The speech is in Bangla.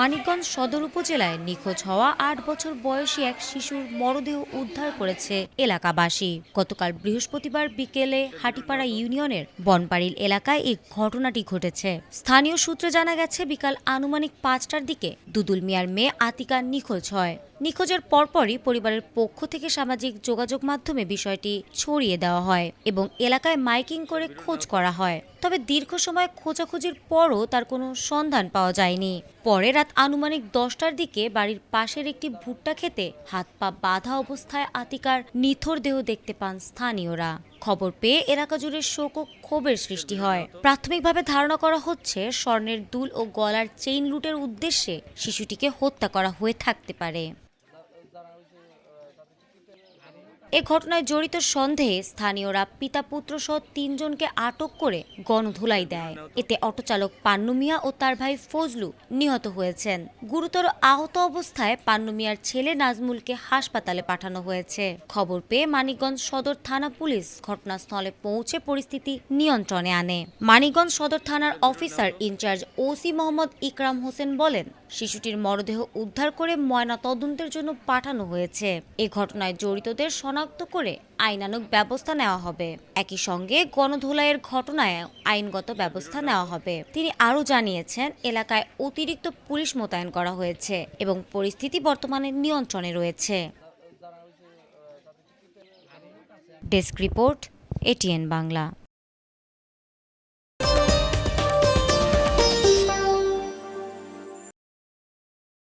মানিকগঞ্জ সদর উপজেলায় নিখোঁজ হওয়া ৮ বছর বয়সী এক শিশুর মরদেহ উদ্ধার করেছে এলাকাবাসী। গতকাল বৃহস্পতিবার বিকেলে হাটিপাড়া ইউনিয়নের বনপাড়িল এলাকায় এই ঘটনাটি ঘটেছে। স্থানীয় সূত্রে জানা গেছে, বিকাল আনুমানিক ৫টার দিকে দুদুল মিয়ার মেয়ে আতিকা নিখোঁজ হয়। নিখোঁজের পরপরই পরিবারের পক্ষ থেকে সামাজিক যোগাযোগ মাধ্যমে বিষয়টি ছড়িয়ে দেওয়া হয় এবং এলাকায় মাইকিং করে খোঁজ করা হয়। তবে দীর্ঘ সময় খোঁজাখুঁজির পরও তার কোনো সন্ধান পাওয়া যায়নি। পরে রাত আনুমানিক 10টার দিকে বাড়ির পাশের একটি ভুট্টা খেতে হাত পা বাঁধা অবস্থায় আতিকার নিথর দেহ দেখতে পান স্থানীয়রা। খবর পেয়ে এলাকা জুড়ে শোক ও ক্ষোভের সৃষ্টি হয়। প্রাথমিকভাবে ধারণা করা হচ্ছে, স্বর্ণের দুল ও গলার চেইন লুটের উদ্দেশ্যে শিশুটিকে হত্যা করা হয়ে থাকতে পারে। এ ঘটনায় জড়িত সন্দেহে স্থানীয়রা পিতা পুত্র সহ ৩ জনকে আটক করে গণধোলাই দেয়। এতে অটোচালক পান্নু মিয়া ও তার ভাই ফজলু নিহত হয়েছেন। গুরুতর আহত অবস্থায় পান্নু মিয়ার ছেলে নাজমুলকে হাসপাতালে পাঠানো হয়েছে। খবর পেয়ে মানিকগঞ্জ সদর থানা পুলিশ ঘটনাস্থলে পৌঁছে পরিস্থিতি নিয়ন্ত্রণে আনে। মানিকগঞ্জ সদর থানার অফিসার ইনচার্জ ওসি মোহাম্মদ ইকরাম হোসেন বলেন, শিশুটির মরদেহ উদ্ধার করে ময়না তদন্তের জন্য পাঠানো হয়েছে। এ ঘটনায় জড়িতদের শনাক্ত করে আইনানুগ ব্যবস্থা নেওয়া হবে। একই সঙ্গে গণধোলাইয়ের ঘটনায় আইনগত ব্যবস্থা নেওয়া হবে। তিনি আরও জানিয়েছেন, এলাকায় অতিরিক্ত পুলিশ মোতায়েন করা হয়েছে এবং পরিস্থিতি বর্তমানে নিয়ন্ত্রণে রয়েছে। Desk report, ATN Bangla.